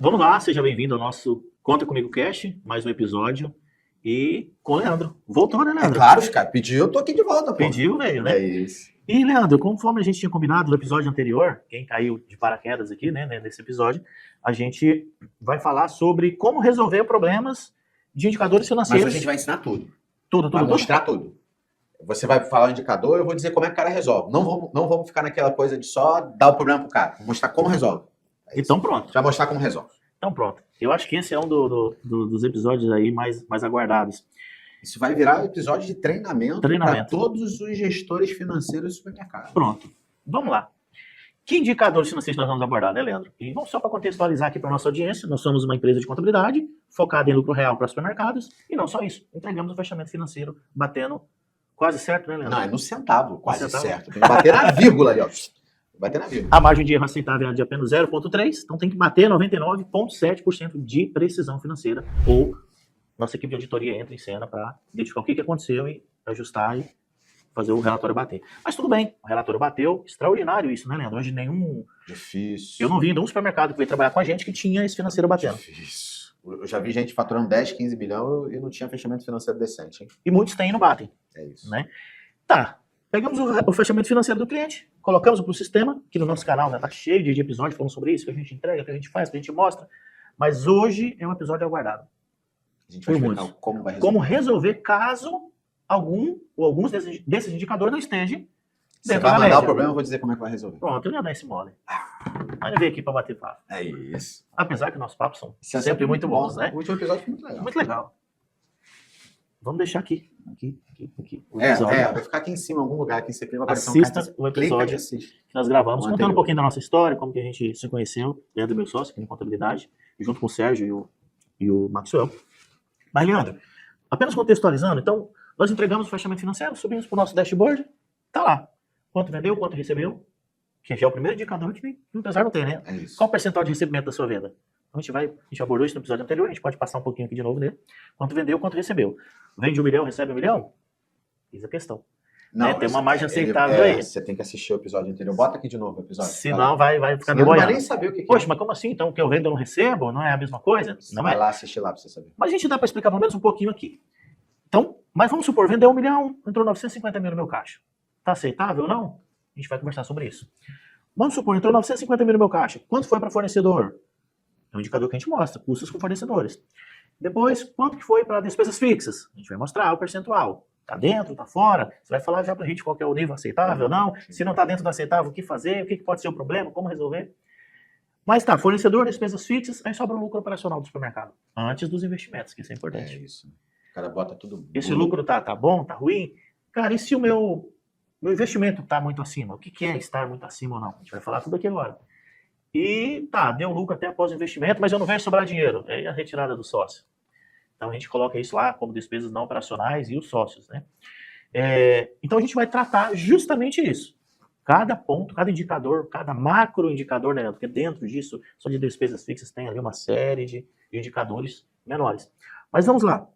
Vamos lá, seja bem-vindo ao nosso Conta Comigo Cash, mais um episódio. E com o Leandro. Voltou, né, É Leandro? claro, cara. Pediu, eu tô aqui de volta, pô. Pediu, velho, né? É isso. E, Leandro, conforme a gente tinha combinado no episódio anterior, quem caiu de paraquedas aqui, né, nesse episódio, a gente vai falar sobre como resolver problemas de indicadores Mas financeiros. a gente vai ensinar tudo. Tudo. Vai mostrar tudo. Você vai falar o indicador, eu vou dizer como é que o cara resolve. Não vamos ficar naquela coisa de só dar o problema pro cara. Vou mostrar como resolve. Então pronto. Já mostrar como resolve. Então pronto. Eu acho que esse é um dos episódios aí mais aguardados. Isso vai virar um episódio de treinamento para todos os gestores financeiros do supermercado. Pronto. Vamos lá. Que indicadores financeiros nós vamos abordar, né, Leandro? E vamos só para contextualizar aqui para a nossa audiência, nós somos uma empresa de contabilidade focada em lucro real para supermercados e não só isso, entregamos o fechamento financeiro batendo quase certo, né, Leandro? Não, é no centavo, quase centavo. Certo. Tem que bater na vírgula ali, ó. Bater na vírgula. A margem de erro aceitável é de apenas 0,3, então tem que bater 99,7% de precisão financeira ou nossa equipe de auditoria entra em cena para identificar o que aconteceu e ajustar e fazer o relatório bater. Mas tudo bem, o relatório bateu, extraordinário isso, né, Leandro? Hoje nenhum... Difícil. Eu não vi nenhum supermercado que veio trabalhar com a gente que tinha esse financeiro batendo. Difícil. Eu já vi gente faturando 10, 15 bilhões e não tinha fechamento financeiro decente, hein? E muitos têm e não batem. É isso. Né? Tá, pegamos o fechamento financeiro do cliente, colocamos para o sistema, que no nosso canal tá cheio de episódios falando sobre isso, que a gente entrega, que a gente faz, que a gente mostra. Mas hoje é um episódio aguardado. A gente vai explicar como vai resolver. Como resolver caso algum ou alguns desses indicadores não estejam Você dentro vai da mandar média. o problema, eu vou dizer como é que vai resolver. Pronto, eu ia dar esse mole. Mas eu veio aqui para bater papo. É isso. Apesar que nossos papos são sempre muito bons, né? O último episódio foi muito legal. Muito legal. Vamos deixar aqui. Vai ficar aqui em cima, em algum lugar, aqui em cima. Assista o episódio que nós gravamos, contando um pouquinho da nossa história, como que a gente se conheceu, Leandro, meu sócio, aqui em contabilidade, junto com o Sérgio e o Maxwell. Mas, Leandro, apenas contextualizando, então, nós entregamos o fechamento financeiro, subimos para o nosso dashboard, tá lá. Quanto vendeu, quanto recebeu, que já é o primeiro indicador que o empresário não tem, né? É isso. Qual o percentual de recebimento da sua venda? Então, a gente abordou isso no episódio anterior, a gente pode passar um pouquinho aqui de novo nele. Quanto vendeu, quanto recebeu. Vende 1 milhão, recebe 1 milhão? Eis a questão. Não, tem uma margem aceitável aí. Você tem que assistir o episódio anterior. Bota aqui de novo o episódio. Senão vai ficar meio boiando. Não vai nem saber o que Poxa, mas como assim? Então o que eu vendo eu não recebo? Não é a mesma coisa? Você Não vai é. lá assistir lá pra você saber. Mas a gente dá para explicar pelo menos um pouquinho aqui. Então, mas vamos supor, vendeu 1 milhão, entrou 950 mil no meu caixa. Tá aceitável ou não? A gente vai conversar sobre isso. Vamos supor, entrou 950 mil no meu caixa. Quanto foi para fornecedor? É um indicador que a gente mostra, custos com fornecedores. Depois, quanto que foi para despesas fixas? A gente vai mostrar o percentual. Tá dentro, tá fora? Você vai falar já pra gente qual que é o nível aceitável ou não? Se não tá dentro do aceitável, o que fazer? O que pode ser o problema? Como resolver? Mas tá, fornecedor, despesas fixas, aí sobra o lucro operacional do supermercado. Antes dos investimentos, que isso é importante. É isso. O cara bota tudo... Esse lucro tá bom, tá ruim? Cara, e se o meu investimento tá muito acima? O que é estar muito acima ou não? A gente vai falar tudo aqui agora. E tá, deu lucro até após o investimento, mas eu não vejo sobrar dinheiro. É a retirada do sócio. Então a gente coloca isso lá como despesas não operacionais e os sócios, né? Então a gente vai tratar justamente isso. Cada ponto, cada indicador, cada macro indicador, né? Porque dentro disso, só de despesas fixas, tem ali uma série de indicadores menores. Mas vamos lá.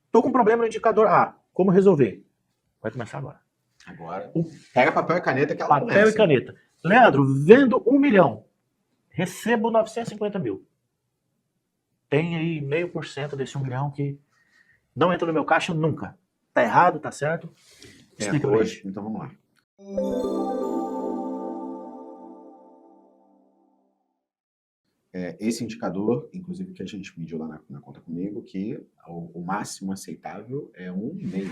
Estou com um problema no indicador A. Como resolver? Vai começar agora. Agora. Pega papel e caneta que ela começa. Papel e caneta. Leandro, vendo 1 milhão. Recebo 950 mil. Tem aí 0,5% desse 1 milhão que não entra no meu caixa nunca. Tá errado, tá certo? Explica hoje. Então vamos lá. Esse indicador, inclusive que a gente mediu lá na conta comigo, que o máximo aceitável é 1,5.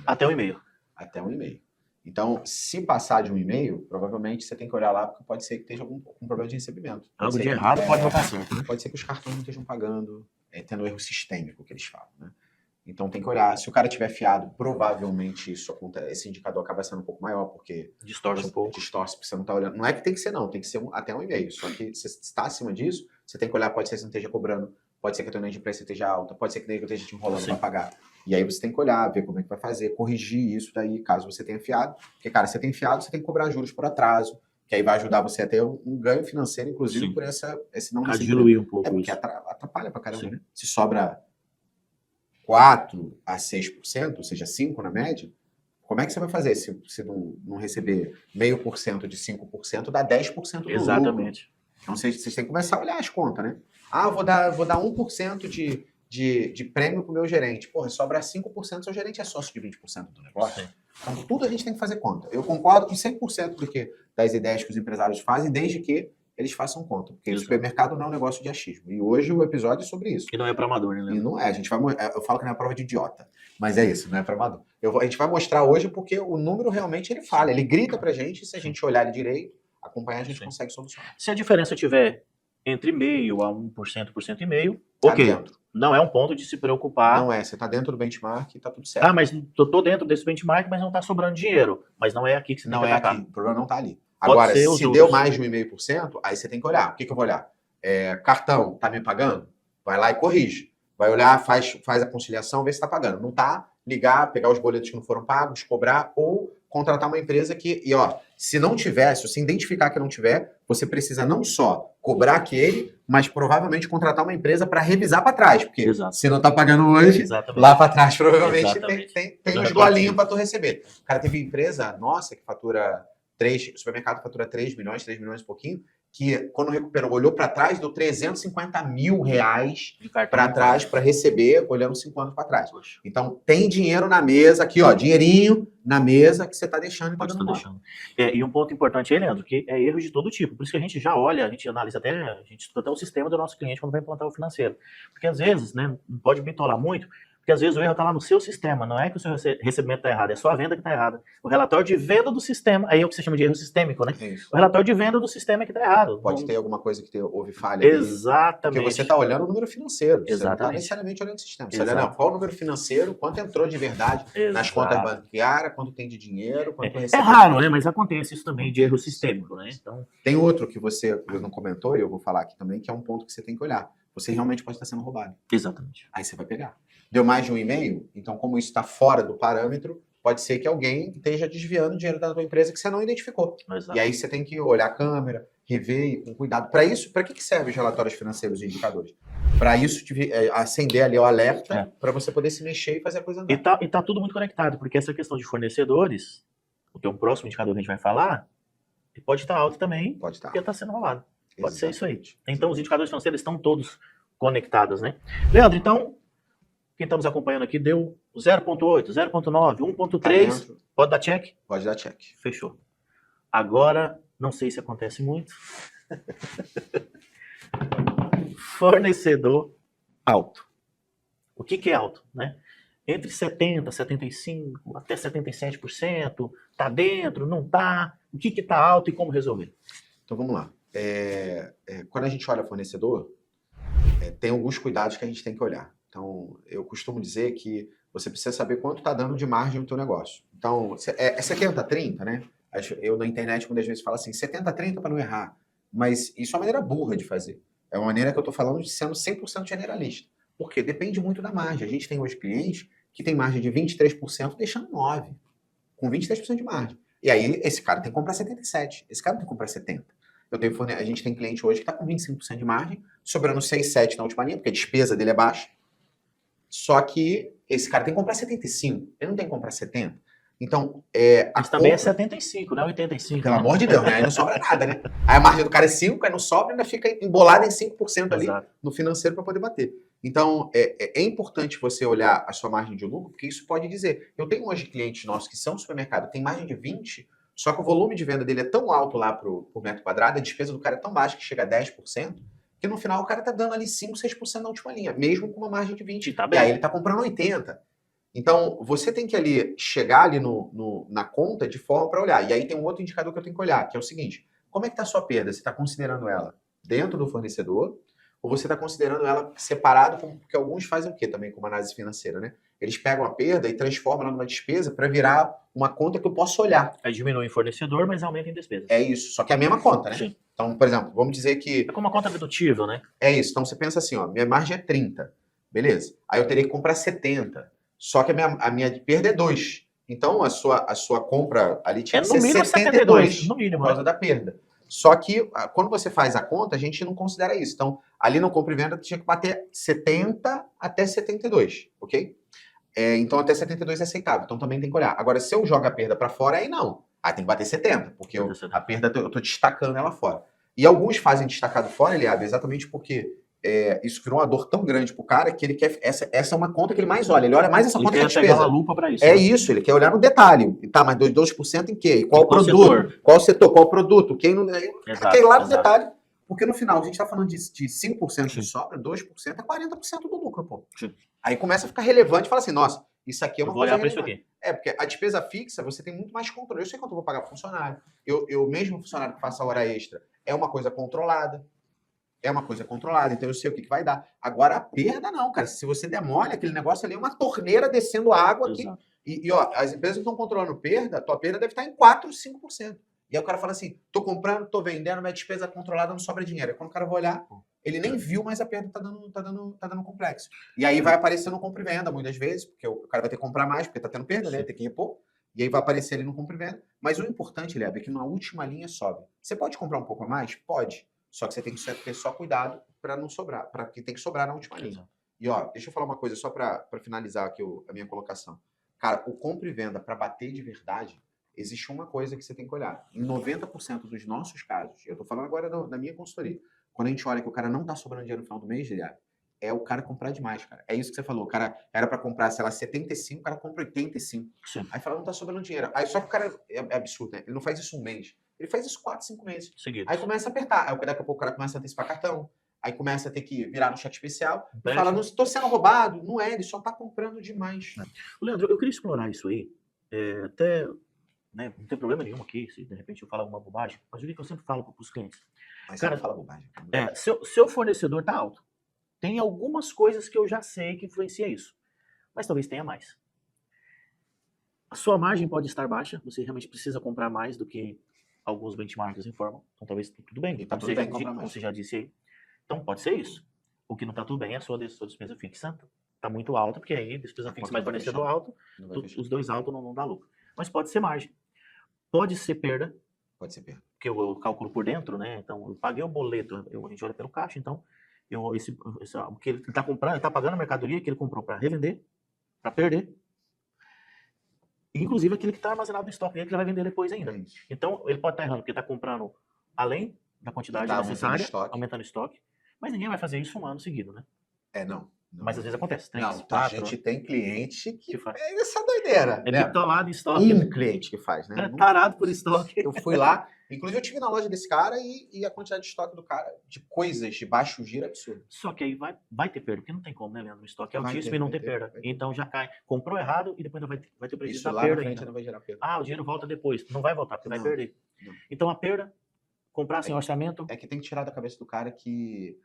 Até 1,5. Até 1,5. Então, se passar de 1,5, provavelmente você tem que olhar lá, porque pode ser que esteja algum problema de recebimento. Algo de errado pode não estar certo. Né? Pode ser que os cartões não estejam pagando, tendo erro sistêmico, que eles falam, né? Então tem que olhar. Se o cara tiver fiado, provavelmente esse indicador acaba sendo um pouco maior, porque distorce um pouco. Distorce, porque você não está olhando. Não é que tem que ser, não. Tem que ser até 1,5. Só que se está acima disso, você tem que olhar, pode ser que você não esteja cobrando, pode ser que a tua inadimplência esteja alta, pode ser que nem eu esteja te enrolando para pagar. E aí você tem que olhar, ver como é que vai fazer, corrigir isso daí, caso você tenha fiado. Porque, cara, se você tem fiado, você tem que cobrar juros por atraso, que aí vai ajudar você a ter um ganho financeiro, inclusive, por esse não recebimento. Diluir um pouco porque atrapalha pra caramba, né? Se sobra 4% a 6%, ou seja, 5% na média, como é que você vai fazer se não receber 0,5% de 5%, dá 10% do Exatamente. lucro. Então vocês têm que começar a olhar as contas, né? Ah, eu vou dar 1% de prêmio pro meu gerente. Porra, sobra 5%, seu gerente é sócio de 20% do negócio. Sim. Então tudo a gente tem que fazer conta. Eu concordo com 100% das ideias que os empresários fazem, desde que eles façam conta. Porque o Exato. supermercado não é um negócio de achismo. E hoje o episódio é sobre isso. E não é para amador, né, E Leandro? não é, eu falo que não é prova de idiota, mas é isso, não é para amador. A gente vai mostrar hoje porque o número realmente ele fala, ele grita pra gente, se a gente olhar ele direito, acompanhar, a gente Sim. consegue solucionar. Se a diferença tiver entre meio a 1%, 1,5%, Tá ok. dentro. Não é um ponto de se preocupar. Não é, você tá dentro do benchmark e tá tudo certo. Ah, mas eu tô dentro desse benchmark, mas não tá sobrando dinheiro. Mas não é aqui que você Não tem que é atacar. aqui, o problema não tá ali. Pode Agora, ser os se juros. deu mais de 1,5%, aí você tem que olhar. O que eu vou olhar? Cartão, tá me pagando? Vai lá e corrige. Vai olhar, faz a conciliação, vê se tá pagando. Não tá, ligar, pegar os boletos que não foram pagos, cobrar ou contratar uma empresa que... E ó, se não tiver, se você identificar que não tiver, você precisa não só cobrar aquele, mas provavelmente contratar uma empresa para revisar para trás. Porque Exato. se não tá pagando hoje, Exatamente. lá para trás provavelmente Exatamente. tem Já uns é golinhos proativo. para tu receber. O cara teve empresa, nossa, que fatura o supermercado fatura 3 milhões e pouquinho, que quando recuperou, olhou para trás, deu 350 mil reais De cartão para não trás paga. para receber, olhando 5 anos para trás. Poxa, Então, tem dinheiro na mesa, aqui, ó, dinheirinho na mesa que você tá deixando e tá pode dando estar mal. deixando. E um ponto importante aí, Leandro, que é erro de todo tipo. Por isso que a gente já olha, a gente analisa até, a gente estuda até o sistema do nosso cliente quando vai implantar o financeiro. Porque às vezes, né, não pode bitolar muito, porque às vezes o erro está lá no seu sistema, não é que o seu recebimento está errado, é só a venda que está errada. O relatório de venda do sistema, aí é o que você chama de erro sistêmico, né? É isso. O relatório de venda do sistema é que está errado. Pode Não- ter alguma coisa que houve falha ali. Exatamente. Porque você está olhando o número financeiro. Você não está Exatamente. necessariamente olhando o sistema. Você Exato. olha, não, qual o número financeiro, quanto entrou de verdade nas Exato. contas bancárias, quanto tem de dinheiro, quanto É recebeu. raro, né? Mas acontece isso também de erro sistêmico, né? Então, Tem outro que você não comentou, e eu vou falar aqui também, que é um ponto que você tem que olhar. Você realmente pode estar sendo roubado. exatamente. Aí você vai pegar. Deu mais de 1,5? Então, como isso está fora do parâmetro, pode ser que alguém esteja desviando dinheiro da tua empresa que você não identificou. Exato. E aí você tem que olhar a câmera, rever e com cuidado. Para isso, para que servem os relatórios financeiros e indicadores? Para isso, acender ali o alerta para você poder se mexer e fazer a coisa andar. E tá tudo muito conectado, porque essa questão de fornecedores, o teu próximo indicador que a gente vai falar, ele pode estar alto também, Pode estar. porque está sendo rolado. Pode ser isso aí. Exatamente. Então, os indicadores financeiros estão todos conectados, né? Leandro, então, quem estamos acompanhando aqui deu 0,8, 0,9, Tá 1,3. dentro, Pode dar check? pode dar check. Fechou. Agora, não sei se acontece muito. Fornecedor alto. O que é alto, né? Entre 70%, 75%, até 77%, tá dentro, não tá? O que tá alto e como resolver? Então vamos lá. Quando a gente olha fornecedor, tem alguns cuidados que a gente tem que olhar. Então, eu costumo dizer que você precisa saber quanto está dando de margem no teu negócio. Então, é 70-30, né? Eu na internet muitas vezes falo assim, 70-30 para não errar. Mas isso é uma maneira burra de fazer. É uma maneira que eu estou falando de sendo 100% generalista. Por quê? Depende muito da margem. A gente tem hoje clientes que tem margem de 23%, deixando 9%. Com 23% de margem. E aí, esse cara tem que comprar 77%. Esse cara tem que comprar 70%. A gente tem cliente hoje que está com 25% de margem, sobrando 6, 7 na última linha, porque a despesa dele é baixa. Só que esse cara tem que comprar 75%. Ele não tem que comprar 70%. Então, Mas também é 75%, não é 85%. Pelo amor de Deus, né? Aí não sobra nada, né? Aí a margem do cara é 5%, aí não sobra, ainda fica embolada em 5% ali Exato. no financeiro para poder bater. Então, é importante você olhar a sua margem de lucro, porque isso pode dizer. Eu tenho hoje clientes nossos que são supermercado, tem margem de 20%, só que o volume de venda dele é tão alto lá por metro quadrado, a despesa do cara é tão baixa que chega a 10%, que no final o cara tá dando ali 5%, 6% na última linha, mesmo com uma margem de 20%. Tá E bem. aí ele tá comprando 80%. Então, você tem que ali chegar ali na conta de forma para olhar. E aí tem um outro indicador que eu tenho que olhar, que é o seguinte: como é que está a sua perda? Você está considerando ela dentro do fornecedor ou você está considerando ela separado? Porque alguns fazem o quê também com uma análise financeira, né? Eles pegam a perda e transformam ela numa despesa para virar uma conta que eu posso olhar. Aí diminui em fornecedor, mas aumenta em despesa. É isso, só que é a mesma conta, né? Sim. Então, por exemplo, vamos dizer que... É como uma conta dedutível, né? É isso. Então, você pensa assim, ó, minha margem é 30, beleza? Aí eu teria que comprar 70, só que a minha perda é 2. Então, a sua compra ali tinha que no ser mínimo 72, no mínimo, por causa da perda. Só que, quando você faz a conta, a gente não considera isso. Então, ali no compra e venda, tinha que bater 70 até 72, ok? Então, até 72 é aceitável. Então, também tem que olhar. Agora, se eu jogo a perda para fora, aí não. Aí tem que bater 70, porque a perda eu tô destacando ela fora. E alguns fazem destacado fora, Eliabe, exatamente porque isso virou uma dor tão grande pro cara que ele quer. Essa é uma conta que ele mais olha. Ele olha mais essa Ele conta que a quer pegar despesa. uma lupa para isso. É né? isso, ele quer olhar no detalhe. E tá, mas 2% em quê? E qual Em qual produto? setor? Qual setor? Qual produto? Quem não. Exato, Quer ir lá no exato. detalhe. Porque no final, a gente tá falando de 5% de sobra, 2% é 40% do lucro, pô. Sim. Aí começa a ficar relevante e fala assim, nossa, isso aqui é Eu uma vou coisa olhar para isso relevante. aqui. Porque a despesa fixa, você tem muito mais controle. Eu sei quanto eu vou pagar pro funcionário. Eu mesmo funcionário que faça hora extra, é uma coisa controlada. Então eu sei o que vai dar. Agora, a perda não, cara. Se você der mole, aquele negócio ali é uma torneira descendo água aqui. Exato. E ó, as empresas que estão controlando perda, tua perda deve estar em 4, 5%. E aí o cara fala assim, tô comprando, tô vendendo, minha despesa controlada, não sobra dinheiro. Aí quando o cara vai olhar, ele nem viu, mas a perda tá dando complexo. E aí vai aparecer no compra e venda, muitas vezes, porque o cara vai ter que comprar mais, porque tá tendo perda, né? Tem que repor. E aí vai aparecer ali no compra e venda. Mas o importante, Léo, é que na última linha sobe. Você pode comprar um pouco a mais? Pode. Só que você tem que ter só cuidado para não sobrar, para que tem que sobrar na última linha. E ó, deixa eu falar uma coisa só para finalizar aqui a minha colocação. Cara, o compra e venda para bater de verdade, existe uma coisa que você tem que olhar. Em 90% dos nossos casos, eu tô falando agora da minha consultoria, quando a gente olha que o cara não tá sobrando dinheiro no final do mês, Guilherme, é o cara comprar demais, cara. É isso que você falou. O cara era para comprar, sei lá, 75, o cara compra 85. Sim. Aí fala, não tá sobrando dinheiro. Aí só que o cara é absurdo, né? Ele não faz isso um mês. Ele faz isso 4, 5 meses. Seguidos. Aí começa a apertar. Aí daqui a pouco o cara começa a antecipar cartão. Aí começa a ter que virar no cheque especial. E fala, não estou sendo roubado. Não é, ele só tá comprando demais. Leandro, eu queria explorar isso aí. Até, né, não tem problema nenhum aqui, se de repente eu falar alguma bobagem. Mas o que eu sempre falo para os clientes? Mas Cara, você não fala bobagem. seu fornecedor tá alto. Tem algumas coisas que eu já sei que influencia isso. Mas talvez tenha mais. A sua margem pode estar baixa. Você realmente precisa comprar mais do que alguns benchmarks informam. Então talvez tudo bem. E tá Como tudo bem comprar mais. você já disse aí. Então pode ser isso. O que não tá tudo bem é a sua despesa fixa. Tá muito alta, porque aí despesa fixa mais fornecedor alto, os dois altos não dá lucro. Mas pode ser margem. Pode ser perda. Pode ser perda. Porque eu calculo por dentro, né? Então eu paguei o boleto, a gente olha pelo caixa, então o que ele está comprando, ele está pagando a mercadoria que ele comprou para revender, para perder. Inclusive aquele que está armazenado no estoque dele, que ele vai vender depois ainda. Então ele pode estar errando, porque está comprando além da quantidade necessária, aumentando o estoque. Mas ninguém vai fazer isso um ano seguido, né? Não. Mas às vezes acontece. 3, não, 4, a gente tem cliente que faz. É essa doideira. É bitolado em estoque. Um cliente que faz, né? É tarado por estoque. Eu fui lá, inclusive eu tive na loja desse cara e a quantidade de estoque do cara, de coisas de baixo giro é absurda. Só que aí vai ter perda, porque não tem como, né, Leandro? O estoque é altíssimo e não tem perda. Então já cai. Comprou errado e depois vai ter prejuízo da perda ainda. Não vai gerar perda. O dinheiro volta depois. Não vai voltar, porque vai perder. Não. Então a perda, comprar sem orçamento. É que tem que tirar da cabeça do cara que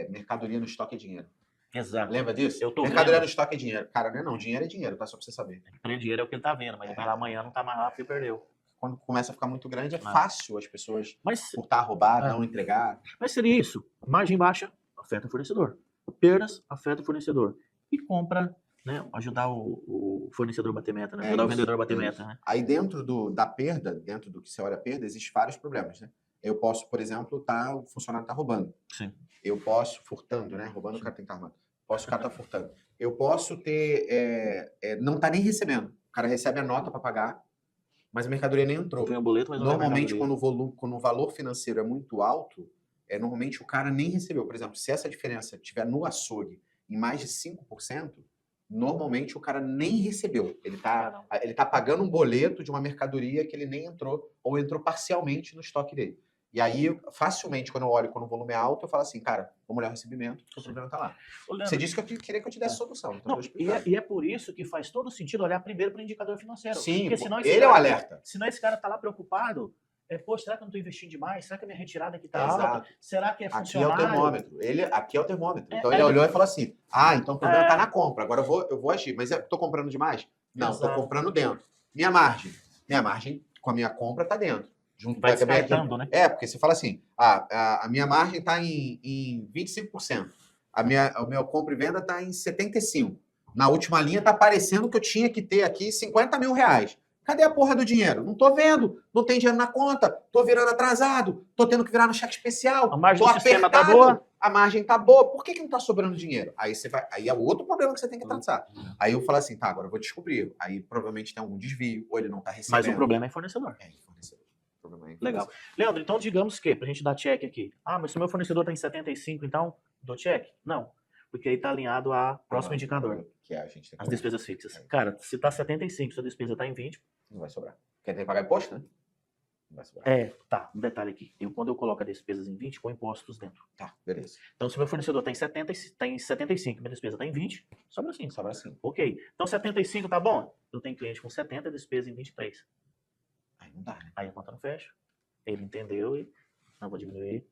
mercadoria no estoque é dinheiro. Exato. Lembra disso? Mercadoria no estoque é dinheiro. Cara, não, dinheiro é dinheiro, tá? Só pra você saber. Dinheiro é o que ele tá vendo, mas ele vai lá amanhã, não tá mais lá porque perdeu. Quando começa a ficar muito grande, é fácil as pessoas furtar, roubar, não entregar. Mas seria isso. Margem baixa, afeta o fornecedor. Perdas, afeta o fornecedor. E compra, né? Ajudar o fornecedor a bater meta, né? Ajudar o vendedor a bater meta, né? Aí dentro da perda, dentro do que você olha a perda, existem vários problemas, né? Eu posso, por exemplo, o funcionário tá roubando. Sim. Eu posso, furtando, né? Roubando, o cara tem que estar armado. O cara tá furtando. Eu posso ter, não tá nem recebendo. O cara recebe a nota para pagar, mas a mercadoria nem entrou. Tem um boleto, mas normalmente, quando o valor financeiro é muito alto, normalmente o cara nem recebeu. Por exemplo, se essa diferença estiver no açougue em mais de 5%, normalmente o cara nem recebeu. Ele tá pagando um boleto de uma mercadoria que ele nem entrou, ou entrou parcialmente no estoque dele. E aí, facilmente, quando eu olho quando o volume é alto, eu falo assim, cara, vamos olhar o recebimento, porque o problema tá lá. Leandro, você disse que eu queria que eu te desse solução. Então e é por isso que faz todo sentido olhar primeiro para o indicador financeiro. Sim, porque senão ele é o alerta. Senão esse cara tá lá preocupado. Poxa, será que eu não estou investindo demais? Será que a minha retirada aqui tá alta? Será que é funcionário? Aqui é o termômetro. Aqui é o termômetro. Então ele olhou e falou assim, então o problema tá na compra. Agora eu vou agir. Mas eu tô comprando demais? Não, estou comprando dentro. Minha margem com a minha compra tá dentro. Vai descartando, né? Porque você fala assim, a minha margem está em 25%. O meu compra e venda está em 75%. Na última linha está aparecendo que eu tinha que ter aqui 50 mil reais. Cadê a porra do dinheiro? Não tô vendo, não tem dinheiro na conta, tô virando atrasado, tô tendo que virar no cheque especial, a margem tô do sistema apertado, tá boa. A margem tá boa, por que não tá sobrando dinheiro? Aí é outro problema que você tem que tratar. Aí eu falo assim, agora eu vou descobrir. Aí provavelmente tem algum desvio, ou ele não tá recebendo. Mas o problema é fornecedor. Fornecedor. problema. Legal. Leandro, então digamos que, pra gente dar check aqui, mas se o meu fornecedor está em 75, então dou check? Não, porque aí está alinhado a próximo indicador, Que a gente tem que as olhar. despesas fixas. Cara, se está 75, sua despesa está em 20, Não vai sobrar. Quer ter que pagar imposto, né? Não vai sobrar. tá, um detalhe aqui. Quando eu coloco as despesas em 20, com impostos dentro. Tá, beleza. Então, se o meu fornecedor está em 70, tá em 75, minha despesa está em 20, sobra 5. Sobra assim. Ok. Então, 75 tá bom? Eu tenho cliente com 70, despesa em 23. Aí não dá, né? Aí a conta não fecha. Ele entendeu e não vou diminuir.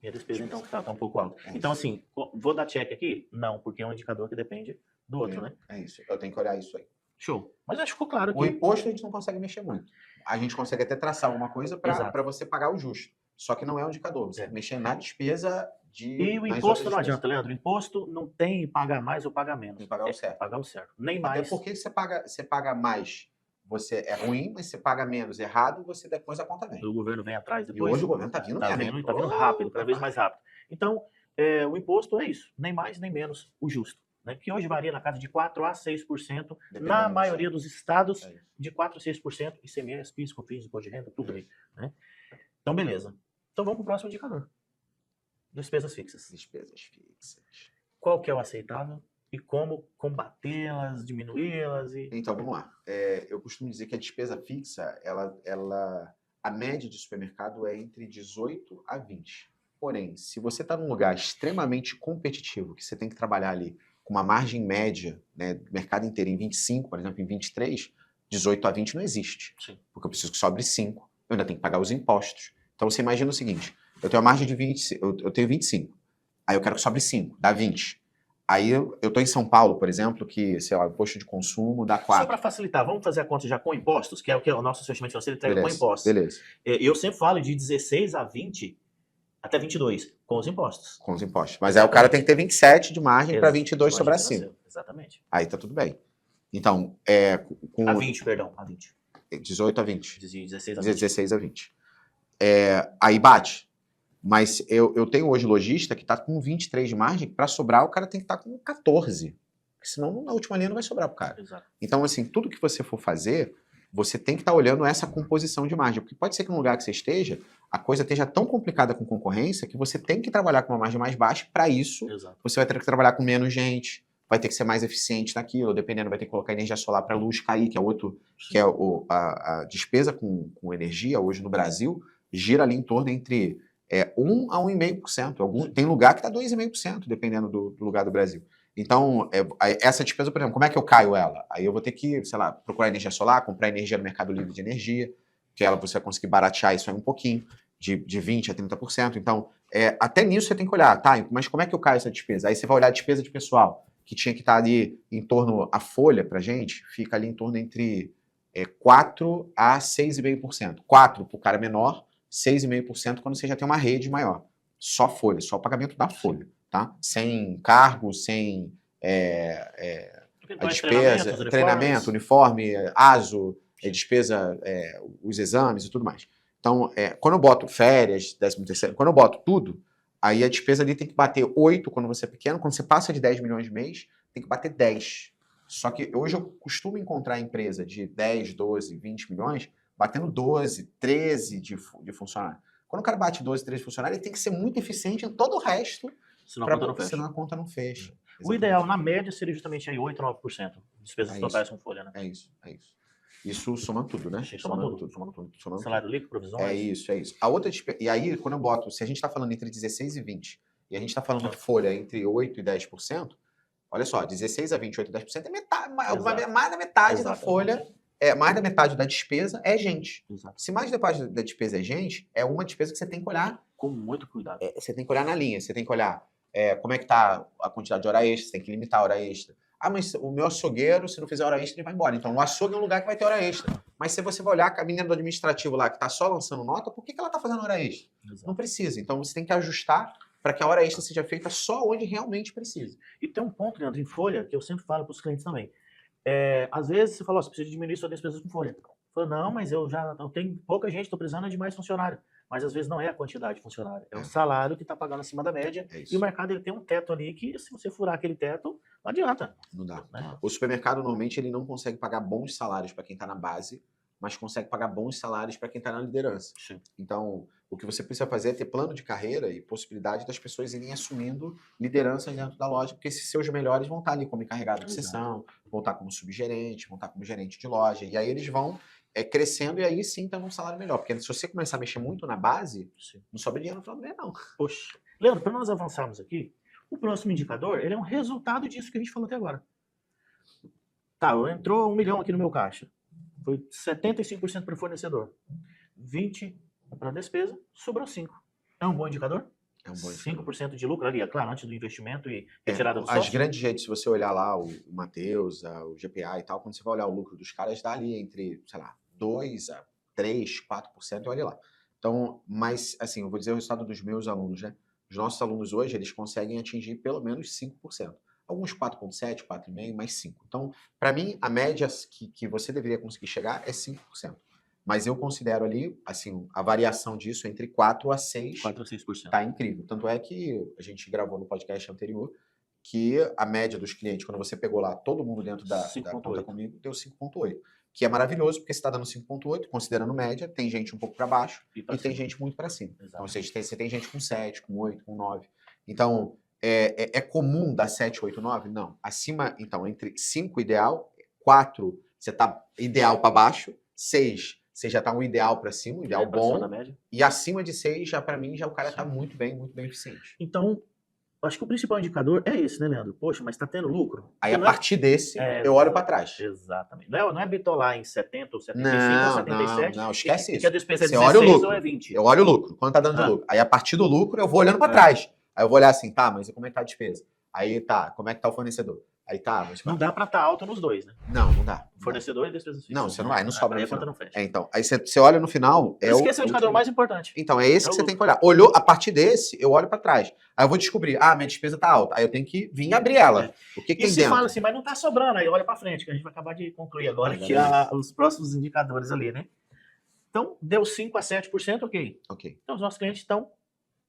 Minha despesa, então, tá um pouco alta. Então, assim, vou dar check aqui? Não, porque é um indicador que depende do outro, né? É isso. Eu tenho que olhar isso aí. Show. Mas acho que ficou claro O aqui. imposto a gente não consegue mexer muito. A gente consegue até traçar alguma coisa Exato. para você pagar o justo. Só que não é um indicador. Você tem que mexer na despesa de. E o imposto não adianta, Leandro. O imposto não tem pagar mais ou pagar menos. Tem que pagar o certo. Pagar o certo. Nem mais. Até porque você paga mais, você é ruim, mas você paga menos errado, você depois a conta vem. O governo vem atrás E depois. hoje o governo tá vindo Tá mesmo. vindo, tá vindo rápido, cada vez mais rápido. Então, o imposto é isso. Nem mais, nem menos o justo. Né? Que hoje varia na casa de 4% a 6%, na maioria dos estados, de 4% a 6%, ICMS, PIS, COFINS, imposto de renda, tudo aí. Né? Então, beleza. Então, vamos para o próximo indicador. Despesas fixas. Despesas fixas. Qual que é o aceitável? E como combatê-las, diminuí-las? Então, vamos lá. Eu costumo dizer que a despesa fixa, a média de supermercado é entre 18 a 20. Porém, se você está num lugar extremamente competitivo, que você tem que trabalhar ali com uma margem média, né, do mercado inteiro em 25, por exemplo, em 23, 18 a 20 não existe. Sim. Porque eu preciso que sobre 5. Eu ainda tenho que pagar os impostos. Então, você imagina o seguinte, eu tenho a margem de 20, eu tenho 25. Aí eu quero que sobre 5, dá 20. Aí eu estou em São Paulo, por exemplo, que, sei lá, o imposto de consumo dá 4. Só para facilitar, vamos fazer a conta já com impostos, que é o nosso investimento financeiro entrega com impostos. Beleza. Eu sempre falo de 16 a 20 até 22, com os impostos. Com os impostos. Mas aí o cara tem que ter 27 de margem para 22 sobrar 5. Exatamente. Aí tá tudo bem. Então, A 20, perdão, a 20. 18 a 20. 16 a 20. 16 a 20. Aí bate. Mas eu tenho hoje lojista que está com 23 de margem, para sobrar o cara tem que estar com 14. Porque senão na última linha não vai sobrar pro cara. Exato. Então, assim, tudo que você for fazer, você tem que estar olhando essa composição de margem. Porque pode ser que no lugar que você esteja, a coisa esteja tão complicada com concorrência que você tem que trabalhar com uma margem mais baixa. Para isso, Exato. você vai ter que trabalhar com menos gente, vai ter que ser mais eficiente naquilo, dependendo, vai ter que colocar energia solar para a luz cair, que é outro, que é a despesa com energia hoje no Brasil, gira ali em torno entre 1 a 1,5%. Tem lugar que está 2,5%, dependendo do lugar do Brasil. Então, essa despesa, por exemplo, como é que eu caio ela? Aí eu vou ter que, sei lá, procurar energia solar, comprar energia no Mercado Livre de Energia, que você vai conseguir baratear isso aí um pouquinho, de 20% a 30%. Então, até nisso você tem que olhar, tá? Mas como é que eu caio essa despesa? Aí você vai olhar a despesa de pessoal, que tinha que estar ali em torno, a folha pra gente, fica ali em torno entre 4% a 6,5%. 4% para o cara menor, 6,5% quando você já tem uma rede maior. Só folha, só o pagamento da folha, tá? Sem cargo, sem a despesa, treinamento, uniforme, ASO, despesa, os exames e tudo mais. Então, quando eu boto férias, 13º, quando eu boto tudo, aí a despesa ali tem que bater 8 quando você é pequeno, quando você passa de 10 milhões de mês, tem que bater 10. Só que hoje eu costumo encontrar empresa de 10, 12, 20 milhões batendo 12, 13 de funcionário. Quando o cara bate 12, 13 funcionários, ele tem que ser muito eficiente em todo o resto, senão a conta não fecha. O ideal, na média, seria justamente aí 8, 9% de despesas totais com folha, né? É isso. Isso somando tudo, né? Somando tudo. Salário líquido, provisões. É isso. A outra e aí, quando eu boto, se a gente está falando entre 16 e 20, e a gente está falando de folha entre 8 e 10%, olha só, 16 a 20, 8 e 10% é metade, mais da metade da folha. Mais da metade da despesa é gente. Exato. Se mais da metade da despesa é gente, é uma despesa que você tem que olhar. Com muito cuidado. Você tem que olhar na linha, você tem que olhar como é que está a quantidade de hora extra, você tem que limitar a hora extra. Mas o meu açougueiro, se não fizer hora extra, ele vai embora. Então, o açougue é um lugar que vai ter hora extra. Mas se você vai olhar a menina do administrativo lá, que está só lançando nota, por que ela está fazendo hora extra? Exato. Não precisa. Então, você tem que ajustar para que a hora extra seja feita só onde realmente precisa. E tem um ponto, Leandro, em folha, que eu sempre falo para os clientes também. Às vezes você fala, você precisa diminuir suas despesas com folha. Falo, não, mas eu tenho pouca gente, estou precisando de mais funcionário. Mas às vezes não é a quantidade de funcionário, é o salário que está pagando acima da média. E o mercado ele tem um teto ali que, se você furar aquele teto, não adianta. Não dá. Né? O supermercado, normalmente, ele não consegue pagar bons salários para quem está na base, mas consegue pagar bons salários para quem está na liderança. Sim. Então, o que você precisa fazer é ter plano de carreira e possibilidade das pessoas irem assumindo lideranças dentro da loja, porque esses seus melhores vão estar ali como encarregado de seção, vão estar como subgerente, vão estar como gerente de loja, e aí eles vão crescendo e aí sim tendo um salário melhor. Porque se você começar a mexer muito na base, Sim. não sobra dinheiro no final do mês, não. Poxa. Leandro, para nós avançarmos aqui, o próximo indicador, ele é um resultado disso que a gente falou até agora. Tá, entrou 1 milhão aqui no meu caixa. Foi 75% para o fornecedor. 20% para a despesa, sobrou 5%. É um bom indicador? É um bom indicador. 5% de lucro ali, é claro, antes do investimento e retirada do As sócio. grandes redes, se você olhar lá o Matheus, o GPA e tal, quando você vai olhar o lucro dos caras, dá ali entre, sei lá, 2 a 3, 4%, olha lá. Então, mas, assim, eu vou dizer o resultado dos meus alunos, né? Os nossos alunos hoje, eles conseguem atingir pelo menos 5%. Alguns 4,7, 4,5, mais 5%. Então, para mim, a média que você deveria conseguir chegar é 5%. Mas eu considero ali, assim, a variação disso entre 4 a 6%. 4 a 6%. Tá incrível. Tanto é que a gente gravou no podcast anterior que a média dos clientes, quando você pegou lá todo mundo dentro da conta comigo, deu 5,8. Que é maravilhoso, porque você está dando 5,8, considerando média, tem gente um pouco para baixo e tem gente muito para cima. Exato. Então, você tem gente com 7, com 8, com 9. Então, é comum dar 7, 8, 9? Não. Acima, então, entre 5 ideal, 4 você está ideal para baixo, 6 você já está um ideal para cima, um ideal bom, e acima de 6, já para mim, já o cara está muito bem eficiente. Então, acho que o principal indicador é esse, né, Leandro? Poxa, mas está tendo lucro? Aí, a partir desse, eu olho para trás. Exatamente. Não é bitolar em 70 ou 75 ou 77. Não, esquece isso. Que a despesa é você 16 olha o lucro. ou é 20. Eu olho o lucro, quanto tá dando de lucro. Aí, a partir do lucro, eu vou olhando para trás. Aí, eu vou olhar assim, tá, mas como é que tá a despesa? Aí, tá, como é que tá o fornecedor? Aí, tá, mas... Não dá para estar alto nos dois, né? Não dá. Fornecedor e despesa fixas. Não, você não vai, não sobra no final. Não fecha. Então, aí você olha no final... Esse é o indicador mais importante. Então, é esse que você tem que olhar. Olhou, a partir desse, eu olho para trás. Aí eu vou descobrir, minha despesa tá alta. Aí eu tenho que vir abrir ela. O que tem dentro? E você fala assim, mas não tá sobrando. Aí olha para frente, que a gente vai acabar de concluir agora aqui os próximos indicadores ali, né? Então, deu 5 a 7%, ok. Então, os nossos clientes estão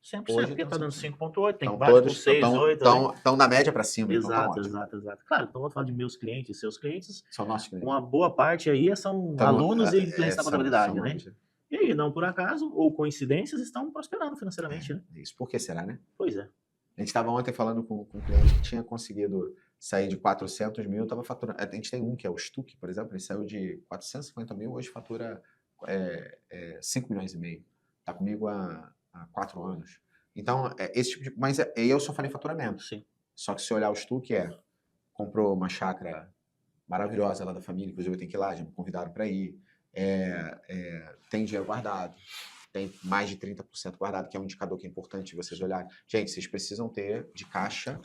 100%, hoje, porque está dando 5,8, tem vários com 6, 8. Estão da média para cima. Exato. Claro, então vou falar de meus clientes, seus clientes. São nossos clientes. Uma boa parte aí são alunos e clientes da contabilidade, né? E aí, não por acaso, ou coincidências, estão prosperando financeiramente, né? Isso, por que será, né? Pois é. A gente estava ontem falando com um cliente que tinha conseguido sair de 400 mil, estava faturando... A gente tem um que é o Stuck, por exemplo, ele saiu de 450 mil, hoje fatura 5 milhões e meio. Está comigo há 4 anos. Então, esse tipo de... Mas eu só falei faturamento. Sim. Só que se olhar o Stuck, comprou uma chácara maravilhosa lá da família, inclusive eu tenho que ir lá, já me convidaram para ir. Tem dinheiro guardado, tem mais de 30% guardado, que é um indicador que é importante vocês olharem. Gente, vocês precisam ter de caixa,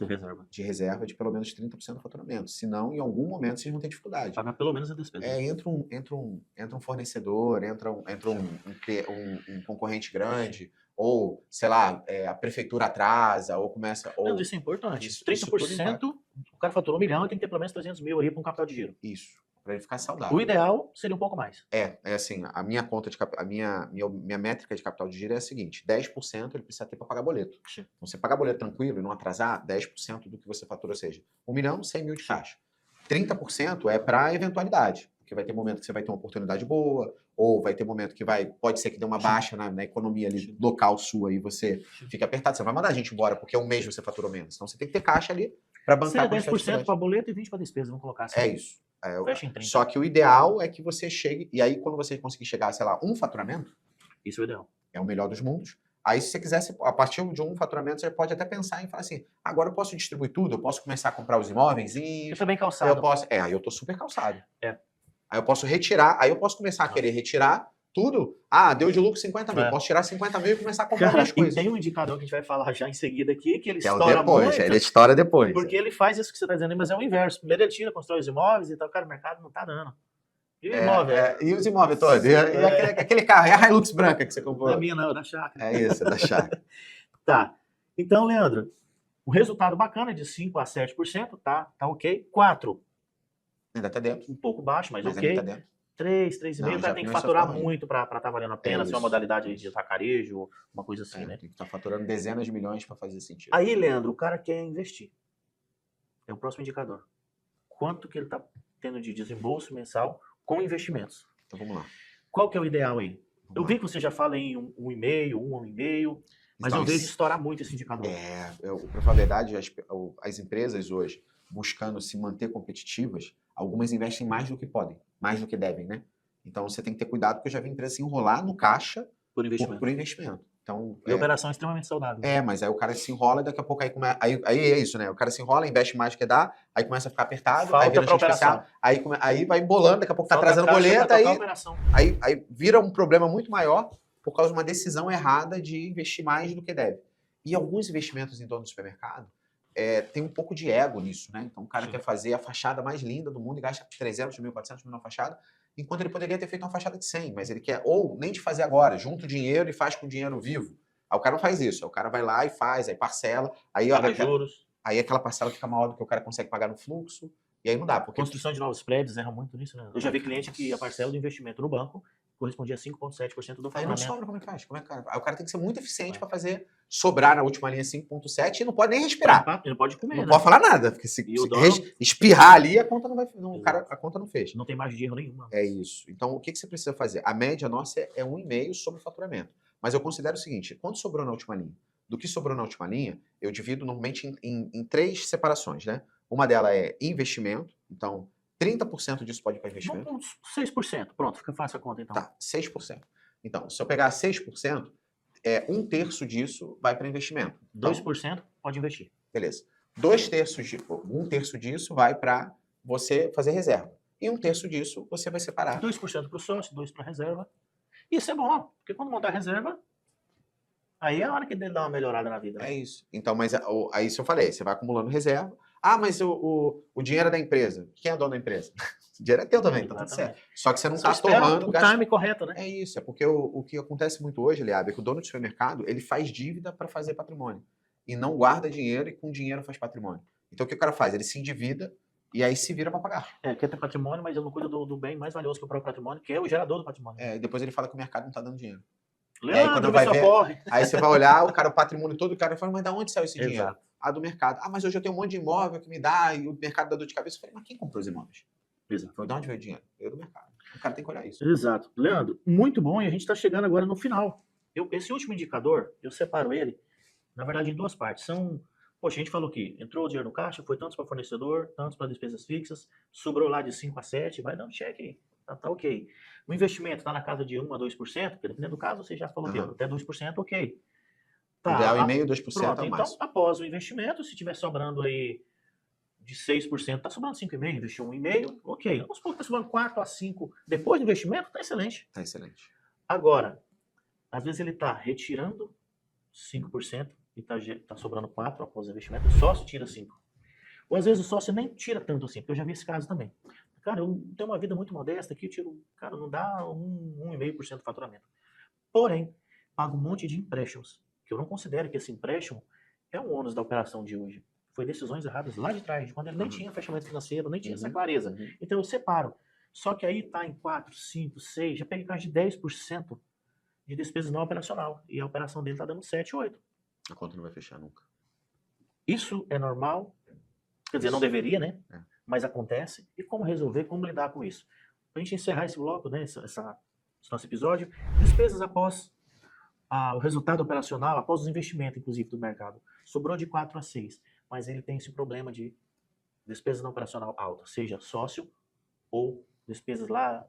de reserva de pelo menos 30% do faturamento. Senão, em algum momento, vocês vão ter dificuldade. Pagar pelo menos a despesa. Entra um fornecedor, entra um concorrente grande, ou, sei lá, a prefeitura atrasa, ou começa... Não, isso é importante. 30%, o cara faturou 1 milhão e tem que ter pelo menos 300 mil ali para um capital de giro. Isso. Para ele ficar saudável. O ideal seria um pouco mais. Assim, a minha conta de minha métrica de capital de giro é a seguinte: 10% ele precisa ter para pagar boleto. Sim. Então, você pagar boleto tranquilo e não atrasar, 10% do que você fatura, ou seja, 1 milhão, 100 mil de caixa. 30% é para eventualidade, porque vai ter momento que você vai ter uma oportunidade boa, ou vai ter momento que pode ser que dê uma baixa na economia ali local sua e você fica apertado. Você não vai mandar a gente embora porque um mês você faturou menos. Então, você tem que ter caixa ali para bancar. 10% para boleto e 20% para despesa, vamos colocar assim. É isso. Só que o ideal é que você chegue, e aí quando você conseguir chegar, sei lá, um faturamento, isso é o ideal. É o melhor dos mundos. Aí se você quiser, a partir de um faturamento, você pode até pensar em falar assim, agora eu posso distribuir tudo, eu posso começar a comprar os imóveis e... Eu tô bem calçado. Aí eu tô super calçado. Aí eu posso retirar, aí eu posso começar a querer retirar tudo. Deu de lucro 50 mil, posso tirar 50 mil e começar a comprar outras coisas. E tem um indicador que a gente vai falar já em seguida aqui, que ele estoura muito. Ele estoura depois. Porque ele faz isso que você está dizendo, mas é o inverso. Primeiro ele tira, constrói os imóveis e tal, cara, o mercado não tá dando. E o imóvel? E os imóveis todos? E aquele carro, e a Hilux branca que você comprou? Não é minha não, é da chácara. É isso, é da chácara. Tá. Então, Leandro, o resultado bacana é de 5 a 7%, tá ok. 4. Ainda tá dentro. Um pouco baixo, mas ok. Ainda tá dentro. 3, 3,5, o cara tem que faturar muito para estar valendo a pena, ser uma modalidade de atacarejo, uma coisa assim, né? Tem que estar faturando dezenas de milhões para fazer sentido. Aí, Leandro, o cara quer investir. É o próximo indicador. Quanto que ele está tendo de desembolso mensal com investimentos? Então vamos lá. Qual que é o ideal aí? Vamos Eu lá. vi que você já fala em 1,5, mas Então, eu vejo estourar muito esse indicador. Pra falar a verdade, as empresas hoje, buscando se manter competitivas, algumas investem mais do que podem, mais do que devem, né? Então você tem que ter cuidado, porque eu já vi empresa se enrolar no caixa Por investimento. por investimento. Então, E operação extremamente saudável. mas aí o cara se enrola e daqui a pouco aí é isso, né? O cara se enrola, investe mais do que dá, aí começa a ficar apertado, aí Falta vira pra cheque especial, aí vai embolando, daqui a pouco tá Falta atrasando caixa pra boleta, tocar a aí operação. Aí vira um problema muito maior por causa de uma decisão errada de investir mais do que deve. E alguns investimentos em dono do supermercado tem um pouco de ego nisso, né? Então o cara Sim. quer fazer a fachada mais linda do mundo e gasta 300 mil, 400 mil na fachada, enquanto ele poderia ter feito uma fachada de 100, mas ele quer, ou nem de fazer agora, junta o dinheiro e faz com o dinheiro vivo. Aí o cara não faz isso, aí o cara vai lá e faz, aí parcela, aí Juros. Aí aquela parcela fica maior do que o cara consegue pagar no fluxo, e aí não dá. Porque Construção de novos prédios erra muito nisso, né? Eu já vi cliente que a parcela do investimento no banco correspondia a 5,7% do aí não faturamento. sobra, como é que faz? Aí o cara tem que ser muito eficiente para fazer sobrar na última linha 5,7 e não pode nem respirar. Ele não pode comer, Não né? pode falar nada, porque se E o dono- espirrar ali, a conta não vai. A conta não fecha. Não tem margem de erro nenhuma. É isso. Então, o que você precisa fazer? A média nossa é 1,5 sobre o faturamento. Mas eu considero o seguinte: quanto sobrou na última linha? Do que sobrou na última linha, eu divido normalmente em 3 separações, né? Uma delas é investimento, então 30% disso pode ir para investimento. Vamos 6%. Pronto, fica fácil a conta então. Tá, 6%. Então, se eu pegar 6%, 1/3 disso vai para investimento. Então, 2% pode investir. beleza. 1/3 disso vai para você fazer reserva. E 1/3 disso você vai separar. 2% para o sócio, 2% para reserva. Isso é bom, porque quando montar reserva, aí é a hora que ele dá uma melhorada na vida. Né? É isso. Então, mas aí isso eu falei, você vai acumulando reserva. Ah, mas o dinheiro é da empresa. Quem é dono da empresa? O dinheiro é teu também, tá tudo certo. Só que você não Só está espera torrando. o time correto, né? É isso, é porque o que acontece muito hoje, Liab, é que o dono de supermercado, ele faz dívida para fazer patrimônio. E não guarda dinheiro e com dinheiro faz patrimônio. Então o que o cara faz? Ele se endivida e aí se vira para pagar. Quer ter patrimônio, mas ele não cuida do bem mais valioso que o próprio patrimônio, que é o gerador do patrimônio. E depois ele fala que o mercado não está dando dinheiro. Leandro, e aí quando vai ver, corre. aí você vai olhar, o patrimônio todo, o cara fala, mas da onde saiu esse dinheiro? Exato. Ah, do mercado. Ah, mas hoje eu tenho um monte de imóvel que me dá e o mercado dá dor de cabeça. Eu falei, mas quem comprou os imóveis? Exato. Foi de onde veio o dinheiro? Veio do mercado. O cara tem que olhar isso. Exato. Leandro, muito bom, e a gente está chegando agora no final. Esse último indicador, eu separo ele, na verdade, em 2 partes. Poxa, a gente falou que entrou o dinheiro no caixa, foi tantos para fornecedor, tantos para despesas fixas, sobrou lá de 5 a 7, vai dando cheque aí. Tá ok. O investimento está na casa de 1 a 2%, porque dependendo do caso, você já falou que até 2%, ok. Tá, ideal 1,5%, 2% pronto, é o máximo. Então, após o investimento, se tiver sobrando aí de 6%, tá sobrando 5,5%, investiu 1,5%, ok. Vamos supor que tá sobrando 4 a 5%. Depois do investimento, tá excelente. Tá excelente. Agora, às vezes ele tá retirando 5% e tá sobrando 4% após o investimento, o sócio tira 5%. Ou às vezes o sócio nem tira tanto assim, porque eu já vi esse caso também. Cara, eu tenho uma vida muito modesta aqui, eu tiro, cara, não dá 1,5% do faturamento. Porém, pago um monte de empréstimos, que eu não considero que esse empréstimo é um ônus da operação de hoje. Foi decisões erradas lá de trás, quando ele nem tinha fechamento financeiro, nem tinha essa clareza. Então eu separo. Só que aí tá em 4, 5, 6, já peguei caixa de 10% de despesas não operacional. E a operação dele tá dando 7, 8. A conta não vai fechar nunca. Isso é normal? Quer dizer, não deveria, né? Mas acontece. E como resolver, como lidar com isso? Pra gente encerrar esse bloco, né? Esse nosso episódio, despesas após o resultado operacional, após os investimentos, inclusive, do mercado. Sobrou de 4 a 6. Mas ele tem esse problema de despesas não operacional alta, seja sócio ou despesas lá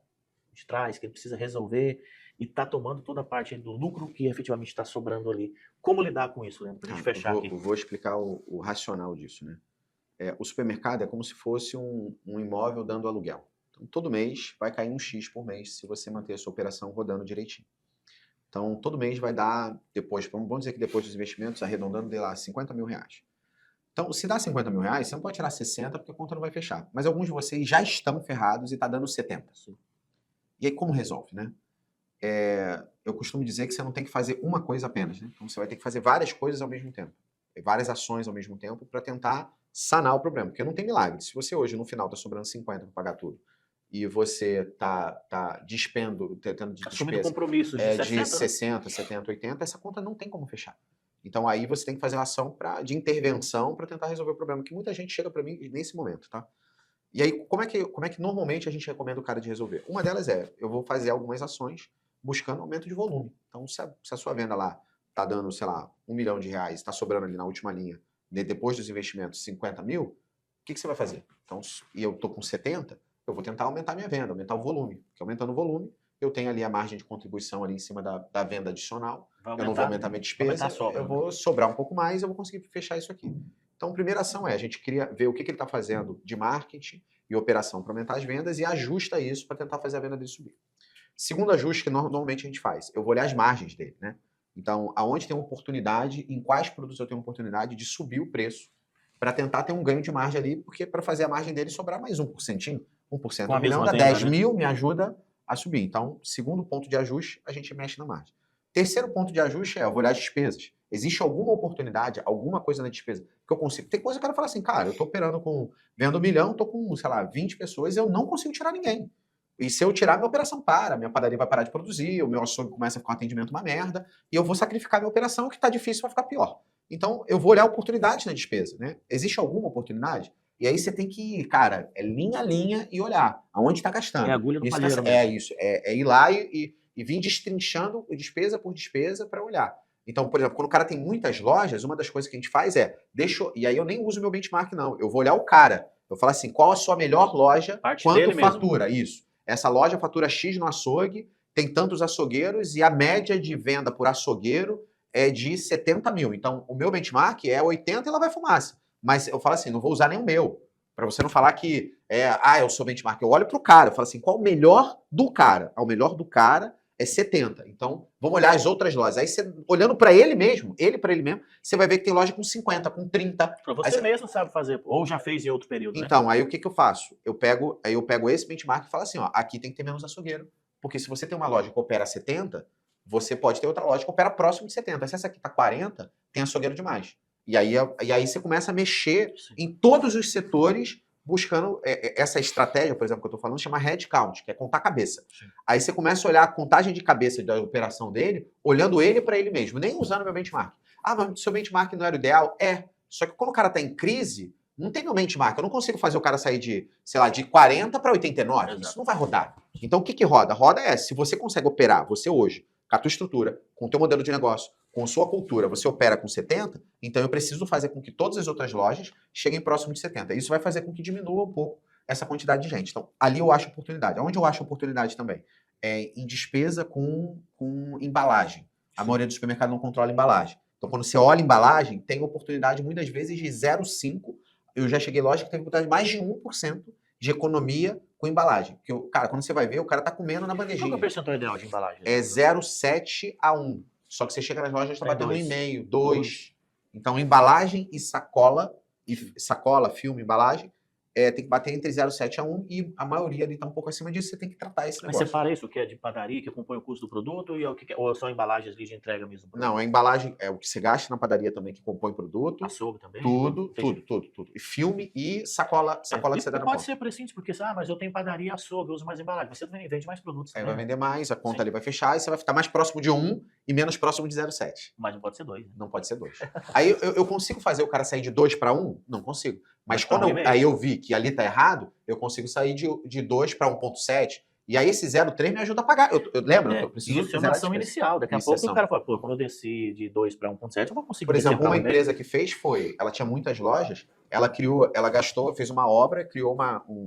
de trás, que ele precisa resolver e está tomando toda a parte do lucro que efetivamente está sobrando ali. Como lidar com isso, Leandro? Para a gente fechar aqui. Eu vou explicar o racional disso, né? O supermercado é como se fosse um imóvel dando aluguel. Então, todo mês vai cair um X por mês se você manter a sua operação rodando direitinho. Então, todo mês vai dar, vamos dizer que depois dos investimentos, arredondando de lá, 50 mil reais. Então, se dá 50 mil reais, você não pode tirar 60 porque a conta não vai fechar. Mas alguns de vocês já estão ferrados e está dando 70. E aí, como resolve, né? Eu costumo dizer que você não tem que fazer uma coisa apenas, né? Então, você vai ter que fazer várias coisas ao mesmo tempo. Várias ações ao mesmo tempo para tentar sanar o problema. Porque não tem milagre. Se você hoje, no final, está sobrando 50 para pagar tudo e você está tendo de assumindo compromissos de 60, 70, 80, essa conta não tem como fechar. Então aí você tem que fazer uma ação de intervenção para tentar resolver o problema, que muita gente chega para mim nesse momento, tá? E aí, como é que normalmente a gente recomenda o cara de resolver? Uma delas é, eu vou fazer algumas ações buscando aumento de volume. Então, se a sua venda lá está dando, sei lá, R$ 1 milhão, está sobrando ali na última linha, depois dos investimentos, 50 mil, o que você vai fazer? Então, e eu estou com 70, eu vou tentar aumentar minha venda, aumentar o volume. Porque aumentando o volume, eu tenho ali a margem de contribuição ali em cima da venda adicional. Eu não vou aumentar minha despesa, eu vou sobrar um pouco mais, eu vou conseguir fechar isso aqui. Então, a primeira ação é a gente ver o que ele está fazendo de marketing e operação para aumentar as vendas e ajusta isso para tentar fazer a venda dele subir. Segundo ajuste que normalmente a gente faz, eu vou olhar as margens dele, né? Então, aonde tem uma oportunidade, em quais produtos eu tenho oportunidade de subir o preço para tentar ter um ganho de margem ali, porque para fazer a margem dele sobrar mais 1%. 1% Com a milhão mesma dá venda, 10 né? mil, me ajuda a subir. Então, segundo ponto de ajuste, a gente mexe na margem. Terceiro ponto de ajuste é, eu vou olhar as despesas. Existe alguma oportunidade, alguma coisa na despesa que eu consigo? Tem coisa que o cara fala assim, cara, eu tô operando vendo 1 milhão, tô com, sei lá, 20 pessoas, eu não consigo tirar ninguém. E se eu tirar, minha operação para, minha padaria vai parar de produzir, o meu açougue começa a ficar um atendimento uma merda, e eu vou sacrificar minha operação, que tá difícil, vai ficar pior. Então, eu vou olhar oportunidades na despesa, né? Existe alguma oportunidade? E aí você tem que ir, cara, linha a linha e olhar aonde está gastando. É agulha no Isso palheiro é mesmo. isso, é ir lá e vir destrinchando despesa por despesa para olhar. Então, por exemplo, quando o cara tem muitas lojas, uma das coisas que a gente faz é, e aí eu nem uso meu benchmark não, eu vou olhar o cara. Eu falo assim, qual a sua melhor loja, quanto fatura? Isso. Essa loja fatura X no açougue, tem tantos açougueiros e a média de venda por açougueiro é de 70 mil. Então, o meu benchmark é 80 e lá vai fumaça. Mas eu falo assim, não vou usar nem o meu. Para você não falar que eu sou benchmark. Eu olho para o cara, eu falo assim, qual o melhor do cara? O melhor do cara é 70. Então, vamos olhar as outras lojas. Aí, você, olhando para ele mesmo, você vai ver que tem loja com 50, com 30. Você mesmo sabe fazer, ou já fez em outro período, né? Então, aí o que eu faço? Eu pego esse benchmark e falo assim, ó, aqui tem que ter menos açougueiro. Porque se você tem uma loja que opera 70, você pode ter outra loja que opera próximo de 70. Se essa aqui tá 40, tem açougueiro demais. E aí você começa a mexer em todos os setores buscando essa estratégia, por exemplo, que eu estou falando, chama head count, que é contar cabeça. Sim. Aí você começa a olhar a contagem de cabeça da operação dele, olhando ele para ele mesmo, nem usando meu benchmark. Ah, mas seu benchmark não era o ideal? É. Só que quando o cara está em crise, não tem meu benchmark. Eu não consigo fazer o cara sair de, sei lá, de 40 para 89. Exato. Isso não vai rodar. Então o que roda? Roda se você consegue operar, você hoje, com a tua estrutura, com o teu modelo de negócio, com sua cultura, você opera com 70, então eu preciso fazer com que todas as outras lojas cheguem próximo de 70. Isso vai fazer com que diminua um pouco essa quantidade de gente. Então, ali eu acho oportunidade. Onde eu acho oportunidade também? É em despesa com embalagem. A maioria do supermercado não controla embalagem. Então, quando você olha embalagem, tem oportunidade muitas vezes de 0,5%. Eu já cheguei em loja que tem oportunidade de mais de 1% de economia com embalagem. Porque, cara, quando você vai ver, o cara tá comendo na bandejinha. Qual é o percentual ideal de embalagem? É 0,7 a 1. Só que você chega nas lojas e está batendo 1,5, 2. Então, embalagem e sacola, filme, embalagem, tem que bater entre 0,7 a 1 e a maioria ali está um pouco acima disso, você tem que tratar esse negócio. Mas separa isso, o que é de padaria, que compõe o custo do produto, ou são embalagens de entrega mesmo? Não, a embalagem é o que você gasta na padaria também, que compõe produto. Açougue também? Tudo. E filme e sacola que você dá na Pode ser precinho, porque, mas eu tenho padaria, açougue, eu uso mais embalagem. Você vende mais produtos. Aí vai vender mais, a conta ali vai fechar, e você vai ficar mais próximo de 1 e menos próximo de 0,7. Mas não pode ser 2. Né? Não pode ser 2. Aí eu consigo fazer o cara sair de 2 para 1? Não consigo. Mas quando aí eu vi que ali tá errado, eu consigo sair de 2 para 1,7. E aí esse 0,3 me ajuda a pagar. Eu lembro, eu preciso isso é uma ação inicial. Daqui a pouco o cara fala, quando eu desci de 2 para 1,7, eu vou conseguir. Por exemplo, uma empresa que fez ela tinha muitas lojas, fez uma obra, criou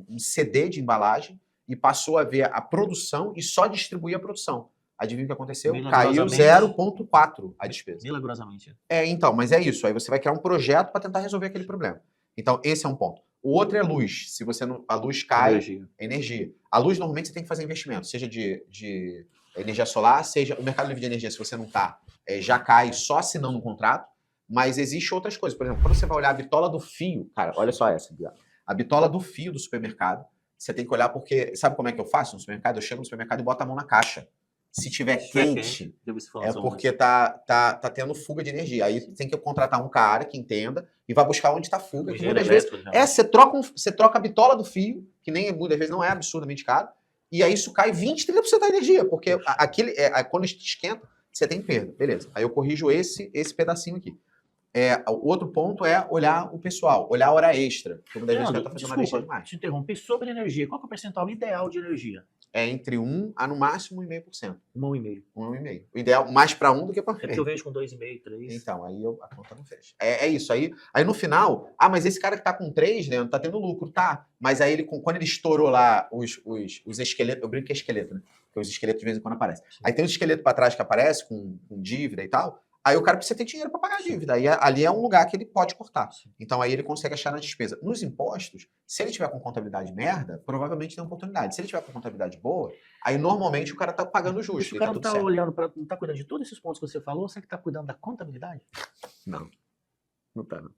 um CD de embalagem e passou a ver a produção e só distribuir a produção. Adivinha o que aconteceu? Caiu 0,4 a despesa. Milagrosamente. Então, mas é isso. Aí você vai criar um projeto para tentar resolver aquele problema. Então, esse é um ponto. O outro é luz. Se você não, a luz cai, energia. A luz, normalmente, você tem que fazer investimento, seja de energia solar, seja o mercado livre de energia, se você não está, já cai só assinando um contrato. Mas existe outras coisas. Por exemplo, quando você vai olhar a bitola do fio, cara, olha só essa. A bitola do fio do supermercado, você tem que olhar porque... Sabe como é que eu faço no supermercado? Eu chego no supermercado e boto a mão na caixa. Se tiver quente, é porque tá tendo fuga de energia. Aí tem que contratar um cara que entenda e vai buscar onde está a fuga. Que muitas vezes você troca a bitola do fio, que nem muitas vezes não é absurdamente caro, e aí isso cai 20, 30% da energia, porque quando esquenta, você tem perda. Beleza. Aí eu corrijo esse pedacinho aqui. O outro ponto é olhar o pessoal, olhar a hora extra. Porque muitas vezes o cara Leandro, tá fazendo uma lista desculpa demais. te interromper. Sobre energia, qual que é o percentual ideal de energia? É entre 1 a no máximo 1,5%. 1,5. 1,5%. O ideal mais para 1 do que para É que eu vejo com 2,5, 3. Então, aí a conta não fecha. É isso. Aí no final, mas esse cara que tá com 3, né, não tá tendo lucro, tá? Mas aí quando ele estourou lá os esqueletos, eu brinco que é esqueleto, né? Porque os esqueletos de vez em quando aparecem. Aí tem um esqueleto para trás que aparece com dívida e tal. Aí o cara precisa ter dinheiro para pagar a dívida. Aí ali é um lugar que ele pode cortar. Então aí ele consegue achar na despesa. Nos impostos, se ele tiver com contabilidade merda, provavelmente tem oportunidade. Se ele tiver com contabilidade boa, aí normalmente o cara tá pagando justo. O cara não tá tá certo. olhando para, não tá cuidando de todos esses pontos que você falou, será que tá cuidando da contabilidade? Não. Não tá, não.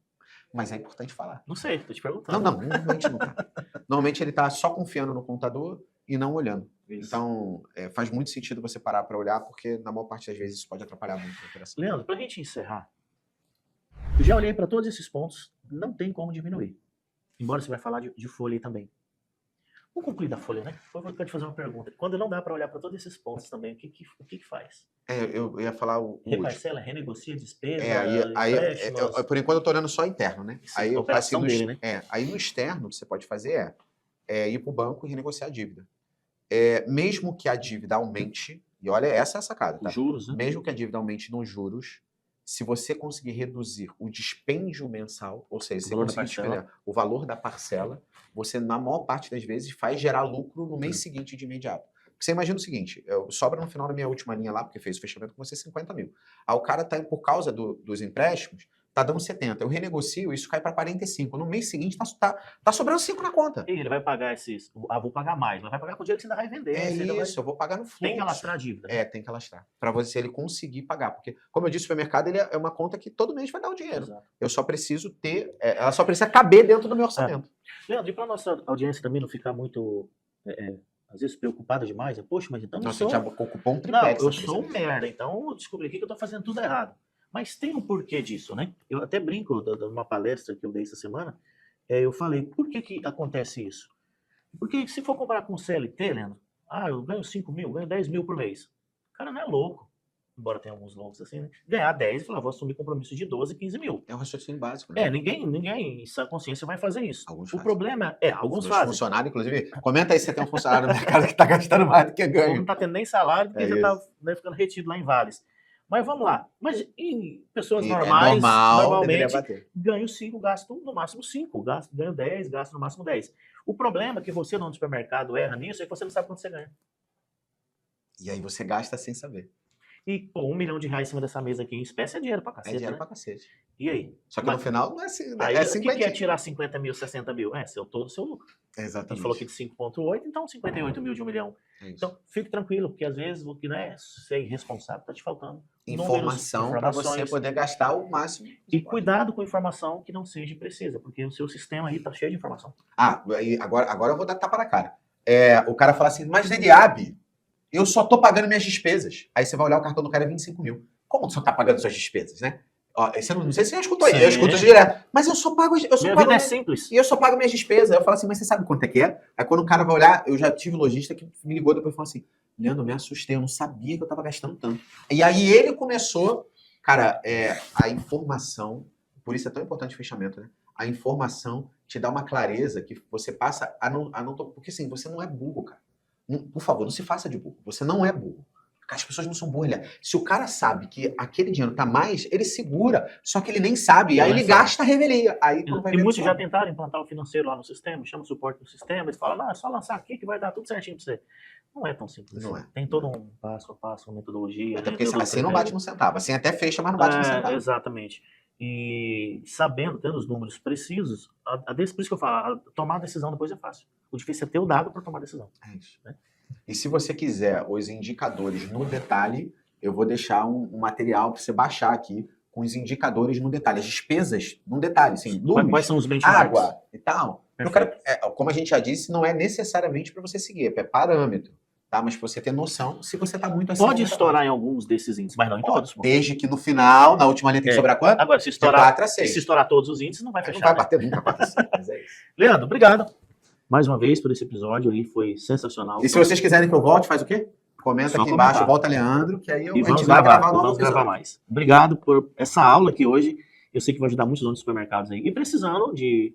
Mas é importante falar. Não sei, tô te perguntando. Não, normalmente não tá. Normalmente ele tá só confiando no contador e não olhando. Isso. Então, faz muito sentido você parar para olhar, porque na maior parte das vezes isso pode atrapalhar muito a operação. Leandro, pra gente encerrar, eu já olhei para todos esses pontos, não tem como diminuir. Embora você vai falar de folha aí também. Vamos concluir da folha, né? Eu vou te fazer uma pergunta. Quando não dá para olhar para todos esses pontos também, o que faz? Eu ia falar o último. Reparcela, renegocia despesa, aí por enquanto eu tô olhando só interno, né? Sim, Aí a eu operação assim, dele, né? Aí no externo o que você pode fazer é ir para o banco e renegociar a dívida. Mesmo que a dívida aumente, e olha, essa é a sacada, tá? Os juros, né? Mesmo que a dívida aumente nos juros, se você conseguir reduzir o dispêndio mensal, ou seja, se você conseguir despender o valor da parcela, você, na maior parte das vezes, faz gerar lucro no mês seguinte de imediato. Porque você imagina o seguinte, sobra no final da minha última linha lá, porque fez o fechamento com você 50 mil. Aí o cara tá, por causa dos empréstimos, tá dando 70. Eu renegocio, isso cai para 45. No mês seguinte tá sobrando 5 na conta. E ele vai pagar esses. Vou pagar mais, mas vai pagar com o dinheiro que você ainda vai vender. Eu vou pagar no fluxo. Tem que alastrar a dívida. Tem que alastrar. Para ele conseguir pagar. Porque, como eu disse, o supermercado ele é uma conta que todo mês vai dar o dinheiro. Exato. Eu só preciso ter. Ela só precisa caber dentro do meu orçamento. Leandro, e para nossa audiência também não ficar muito. Às vezes preocupada demais, poxa, mas então. Nossa, já ocupou um tripé. Não, eu sou um merda, então eu descobri aqui que eu tô fazendo tudo errado. Mas tem um porquê disso, né? Eu até brinco numa palestra que eu dei essa semana, eu falei, por que acontece isso? Porque se for comparar com o CLT, Leandro, eu ganho 5 mil, ganho 10 mil por mês. O cara não é louco, embora tenha alguns loucos assim, né? Ganhar 10 e falar, vou assumir compromisso de 12, 15 mil. É um raciocínio básico, né? Ninguém em sã consciência vai fazer isso. Alguns o fazem. problema alguns Meus fazem. funcionários, inclusive, comenta aí se você tem um funcionário no mercado que tá gastando mais do que ganha. Não tá tendo nem salário, porque já tá ficando retido lá em Vales. Mas vamos lá. Mas em pessoas normais, normalmente, ganho 5, gasto no máximo 5. Ganho 10, gasto no máximo 10. O problema é que você, no supermercado, erra nisso, é que você não sabe quanto você ganha. E aí você gasta sem saber. E, pô, R$1 milhão em cima dessa mesa aqui em espécie é dinheiro pra cacete, dinheiro pra cacete. E aí? Só que no final não é assim. Aí, o que é tirar 50 mil, 60 mil? Todo o seu lucro. Exatamente. A gente falou aqui de 5,8, então 58 mil de 1 milhão. Então, fique tranquilo, porque às vezes o que não é ser irresponsável tá te faltando informação para você poder gastar o máximo. E cuidado com informação que não seja precisa, porque o seu sistema aí tá cheio de informação. Agora eu vou dar tapa na cara. O cara fala assim, mas Dediab, eu só tô pagando minhas despesas. Aí você vai olhar o cartão do cara é 25 mil. Como você só tá pagando suas despesas, né? Não sei se você já escutou aí, eu escuto isso direto. Mas eu só pago. Minha vida é simples. E eu só pago minhas despesas. Aí eu falo assim, mas você sabe quanto é que é? Aí quando o cara vai olhar, eu já tive lojista que me ligou depois e falou assim, Leandro, eu me assustei, eu não sabia que eu tava gastando tanto. E aí ele começou, cara, a informação, por isso é tão importante o fechamento, né? A informação te dá uma clareza que você passa a não porque assim, você não é burro, cara. Por favor, não se faça de burro. Você não é burro. As pessoas não são burras. Se o cara sabe que aquele dinheiro tá mais, ele segura. Só que ele nem sabe. Aí ele gasta a revelia. Aí, e muitos já tentaram implantar o financeiro lá no sistema, chama suporte no sistema, eles falam, não, é só lançar aqui que vai dar tudo certinho pra você. Não é tão simples. Não é. Tem todo um passo a passo, uma metodologia. Até porque assim não bate no centavo. Assim até fecha, mas não bate no centavo. Exatamente. E sabendo, tendo os números precisos, por isso que eu falo, tomar a decisão depois é fácil. O difícil é ter o dado para tomar a decisão. É isso. Né? E se você quiser os indicadores no detalhe, eu vou deixar um material para você baixar aqui com os indicadores no detalhe. As despesas no detalhe, assim, luz, quais são os benchmarks? Água e tal. Como a gente já disse, não é necessariamente para você seguir, é parâmetro. Tá? Mas para você ter noção, se você está muito acima. Pode estourar em alguns desses índices, mas não em todos. Desde que no final, na última linha tem que sobrar quanto? Agora, se estourar todos os índices, não vai fechar. Não vai bater nunca 4 a 6, mas é isso. Leandro, obrigado. Mais uma vez por esse episódio aí, foi sensacional. E se vocês quiserem que eu volte, faz o quê? Comenta aqui embaixo, volta Leandro, que aí a gente vai gravar mais. Obrigado por essa aula aqui hoje. Eu sei que vai ajudar muitos donos de supermercados aí. E precisando de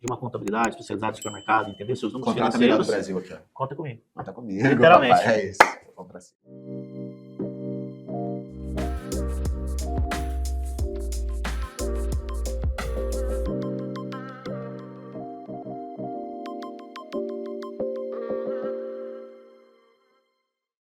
uma contabilidade especializada de supermercado, entender seus números Contrata melhor do financeiros, Brasil aqui, ó. conta comigo. Conta comigo, Literalmente. papai. É isso. Vou comprar assim.